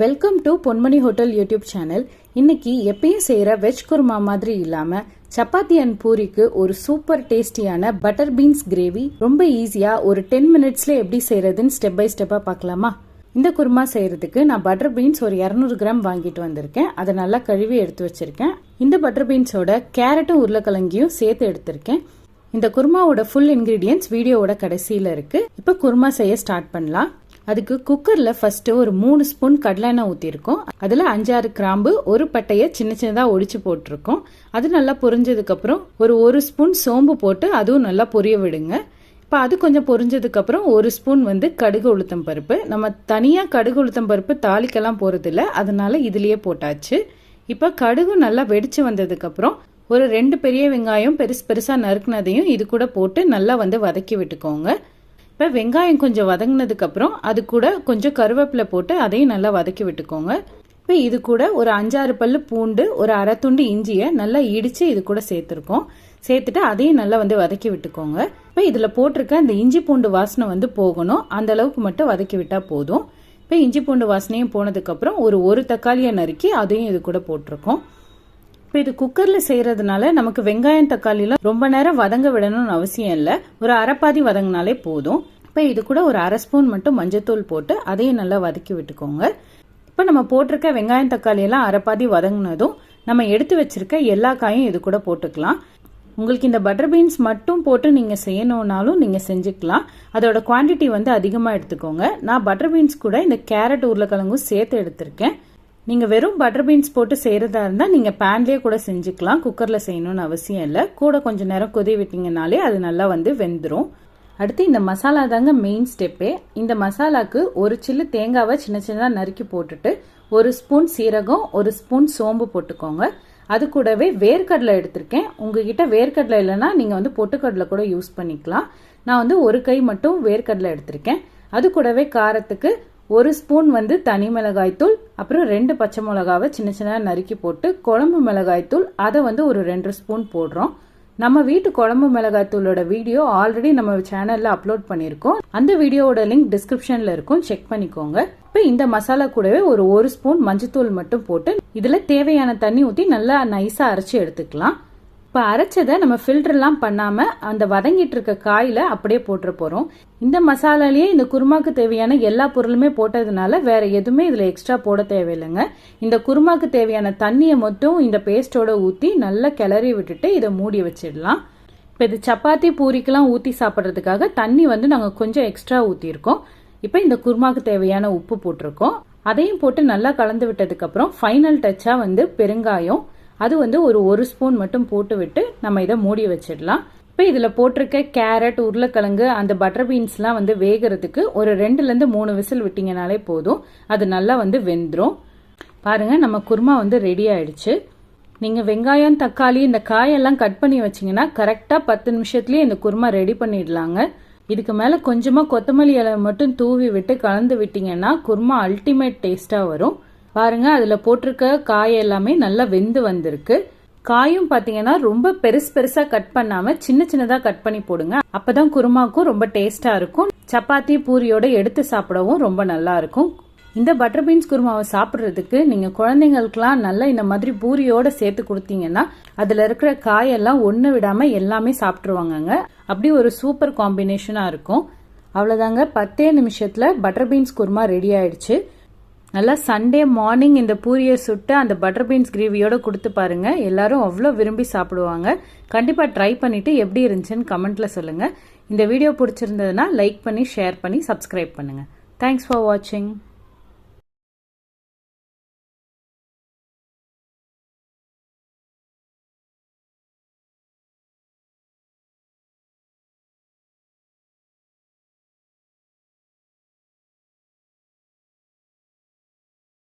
Welcome to Ponmani hotel YouTube channel. இன்னைக்கு எப்பயும் செய்யற வெஜ் குருமா மாதிரி இல்லாம சப்பாத்தி அண்ட் பூரிக்கு ஒரு சூப்பர் டேஸ்டியான பட்டர் பீன்ஸ் கிரேவி ரொம்ப ஈஸியா ஒரு 10 மினிட்ஸ்ல எப்படி செய்யறதுன்னு ஸ்டெப் பை ஸ்டெப்பா பார்க்கலாமா? இந்த குருமா செய்யறதுக்கு நான் பட்டர் பீன்ஸ் ஒரு 200 கிராம் வாங்கிட்டு வந்திருக்கேன். அதை நல்லா கழுவி எடுத்து வச்சிருக்கேன். இந்த பட்டர் பீன்ஸோட கேரட்டும் உருளைக்கிழங்கையும் சேர்த்து எடுத்திருக்கேன். இந்த குருமாவோட ஃபுல் இன்கிரீடியன்ஸ் வீடியோவோட கடைசியில இருக்கு. இப்ப குருமா செய்ய ஸ்டார்ட் பண்ணலாம். அதுக்கு குக்கர்ல ஃபர்ஸ்ட் ஒரு 3 ஸ்பூன் கடலை எண்ணெய் ஊற்றிருக்கோம். அதில் 5-6 கிராம்பு, ஒரு பட்டையை சின்ன சின்னதாக ஒடிச்சு போட்டிருக்கோம். அது நல்லா பொரிஞ்சதுக்கு அப்புறம் ஒரு ஸ்பூன் சோம்பு போட்டு அதுவும் நல்லா பொரிய விடுங்க. இப்போ அது கொஞ்சம் பொரிஞ்சதுக்கு அப்புறம் 1 ஸ்பூன் கடுகு உளுத்தம் பருப்பு. நம்ம தனியாக கடுகு உளுத்தம் பருப்பு தாளிக்கெல்லாம் போறதில்ல, அதனால இதுலயே போட்டாச்சு. இப்போ கடுகு நல்லா வெடிச்சு வந்ததுக்கு அப்புறம் ஒரு 2 பெரிய வெங்காயம் பெருசா நறுக்குனதையும் இது கூட போட்டு நல்லா வதக்கி விட்டுக்கோங்க. இப்போ வெங்காயம் கொஞ்சம் வதங்கினதுக்கு அப்புறம் அது கூட கொஞ்சம் கருவேப்பிலை போட்டு அதையும் நல்லா வதக்கி விட்டுக்கோங்க. இப்போ இது கூட ஒரு 5-6 பல்லு பூண்டு, ஒரு அரை துண்டு இஞ்சியை நல்லா இடிச்சு இது கூட சேர்த்துருக்கோம். சேர்த்துட்டு அதையும் நல்லா வதக்கி விட்டுக்கோங்க. இப்போ இதில் போட்டிருக்க இந்த இஞ்சி பூண்டு வாசனை போகணும், அந்த அளவுக்கு மட்டும் வதக்கி விட்டா போதும். இப்போ இஞ்சி பூண்டு வாசனையும் போனதுக்கு அப்புறம் ஒரு தக்காளியை நறுக்கி அதையும் இது கூட போட்டிருக்கோம். இப்போ இது குக்கர்ல செய்யறதுனால நமக்கு வெங்காயம் தக்காளிலாம் ரொம்ப நேரம் வதங்க விடணும்னு அவசியம் இல்லை, ஒரு அரைப்பாதி வதங்கினாலே போதும். இப்போ இது கூட ஒரு 1/2 ஸ்பூன் மட்டும் மஞ்சத்தூள் போட்டு அதையும் நல்லா வதக்கி விட்டுக்கோங்க. இப்போ நம்ம போட்டிருக்க வெங்காயம் தக்காளி எல்லாம் அரைப்பாதி வதங்கினதும் நம்ம எடுத்து வச்சிருக்க எல்லா காயும் இது கூட போட்டுக்கலாம். உங்களுக்கு இந்த பட்டர் பீன்ஸ் மட்டும் போட்டு நீங்க செய்யணும்னாலும் நீங்க செஞ்சுக்கலாம். அதோட குவான்டிட்டி அதிகமா எடுத்துக்கோங்க. நான் பட்டர் பீன்ஸ் கூட இந்த கேரட் உருளைக்கிழங்கும் சேர்த்து எடுத்திருக்கேன். நீங்க வெறும் பட்டர் பீன்ஸ் போட்டு செய்யறதா இருந்தா நீங்க பேன்லயே கூட செஞ்சுக்கலாம், குக்கர்ல செய்யணும்னு அவசியம் இல்லை. கூட கொஞ்சம் நேரம் கொதி விட்டீங்கனாலே அது நல்லா வெந்துடும். அடுத்து இந்த மசாலா தாங்க மெயின் ஸ்டெப்பே. இந்த மசாலாக்கு ஒரு சில்லு தேங்காவை சின்ன சின்னதா நறுக்கி போட்டுட்டு 1 ஸ்பூன் சீரகம், 1 ஸ்பூன் சோம்பு போட்டுக்கோங்க. அது கூடவே வேர்க்கடலை எடுத்திருக்கேன். உங்ககிட்ட வேர்க்கடலை இல்லைன்னா நீங்க பொட்டுக்கடலை கூட யூஸ் பண்ணிக்கலாம். நான் 1 கை மட்டும் வேர்க்கடலை எடுத்திருக்கேன். அது கூடவே காரத்துக்கு 1 ஸ்பூன் தனி மிளகாய்த்தூள், அப்புறம் 2 பச்சை மிளகாவை சின்ன சின்ன நறுக்கி போட்டு குழம்பு மிளகாய்த்தூள் அதை ஒரு 2 ஸ்பூன் போடுறோம். நம்ம வீட்டு குழம்பு மிளகாய்த்தூளோட வீடியோ ஆல்ரெடி நம்ம சேனல்ல அப்லோட் பண்ணிருக்கோம். அந்த வீடியோவோட லிங்க் டிஸ்கிரிப்ஷன்ல இருக்கும், செக் பண்ணிக்கோங்க. இப்போ இந்த மசாலா கூடவே ஒரு ஸ்பூன் மஞ்சத்தூள் மட்டும் போட்டு இதுல தேவையான தண்ணி ஊற்றி நல்லா நைஸா அரைச்சி எடுத்துக்கலாம். இப்போ அரைச்சதை நம்ம ஃபில்டர்லாம் பண்ணாம அந்த வதங்கிட்டு இருக்க காயில அப்படியே போட்டுற போறோம். இந்த மசாலாலேயே இந்த குருமாக்கு தேவையான எல்லா பொருளுமே போட்டதுனால வேற எதுவுமே இதுல எக்ஸ்ட்ரா போட தேவையில்லைங்க. இந்த குருமாக்கு தேவையான தண்ணியை மட்டும் இந்த பேஸ்டோட ஊற்றி நல்லா கிளறி விட்டுட்டு இதை மூடி வச்சிடலாம். இப்போ இது சப்பாத்தி பூரிக்கெல்லாம் ஊற்றி சாப்பிட்றதுக்காக தண்ணி நாங்கள் கொஞ்சம் எக்ஸ்ட்ரா ஊற்றிருக்கோம். இப்போ இந்த குருமாக்கு தேவையான உப்பு போட்டிருக்கோம். அதையும் போட்டு நல்லா கலந்து விட்டதுக்கு அப்புறம் ஃபைனல் டச்சா பெருங்காயம், அது ஒரு ஸ்பூன் மட்டும் போட்டு விட்டு நம்ம இதை மூடி வச்சிடலாம். இப்போ இதில் போட்டிருக்க கேரட், உருளைக்கிழங்கு, அந்த பட்டர் பீன்ஸ்லாம் வேகிறதுக்கு ஒரு 2லேருந்து 3 விசில் விட்டீங்கனாலே போதும். அது நல்லா வெந்துடும். பாருங்க, நம்ம குருமா ரெடி ஆயிடுச்சு. நீங்க வெங்காயம், தக்காளி, இந்த காயெல்லாம் கட் பண்ணி வச்சீங்கன்னா கரெக்டா 10 நிமிஷத்துலயே இந்த குருமா ரெடி பண்ணிடலாங்க. இதுக்கு மேல கொஞ்சமா கொத்தமல்லி இலை மட்டும் தூவி விட்டு கலந்து விட்டீங்கன்னா குருமா அல்டிமேட் டேஸ்டா வரும். பாருங்க, அதுல போட்டிருக்க காய் எல்லாமே நல்லா வெந்து வந்திருக்கு. காயும் பாத்தீங்கன்னா ரொம்ப பெருசா கட் பண்ணாம சின்ன சின்னதா கட் பண்ணி போடுங்க. அப்பதான் குருமாக்கும் ரொம்ப டேஸ்டா இருக்கும். சப்பாத்தி பூரியோட எடுத்து சாப்பிடவும் ரொம்ப நல்லா இருக்கும். இந்த பட்டர் பீன்ஸ் குருமாவை சாப்பிட்றதுக்கு நீங்க குழந்தைங்களுக்குலாம் நல்லா இந்த மாதிரி பூரியோட சேர்த்து கொடுத்தீங்கன்னா அதுல இருக்கிற காயெல்லாம் ஒண்ணு விடாம எல்லாமே சாப்பிட்டுருவாங்கங்க. அப்படி ஒரு சூப்பர் காம்பினேஷனா இருக்கும். அவ்வளவுதாங்க, 10 நிமிஷத்துல பட்டர் பீன்ஸ் குருமா ரெடி ஆயிடுச்சு. நல்லா சண்டே மார்னிங் இந்த பூரியை சுட்டு அந்த பட்டர் பீன்ஸ் கிரேவியோட கொடுத்து பாருங்க, எல்லாரும் அவ்வளோ விரும்பி சாப்பிடுவாங்க. கண்டிப்பா ட்ரை பண்ணிட்டு எப்படி இருந்துச்சுன்னு கமெண்ட்ல சொல்லுங்க. இந்த வீடியோ பிடிச்சிருந்ததுன்னா லைக் பண்ணி, ஷேர் பண்ணி, சப்ஸ்கிரைப் பண்ணுங்க. தேங்க்ஸ் ஃபார் வாட்சிங்.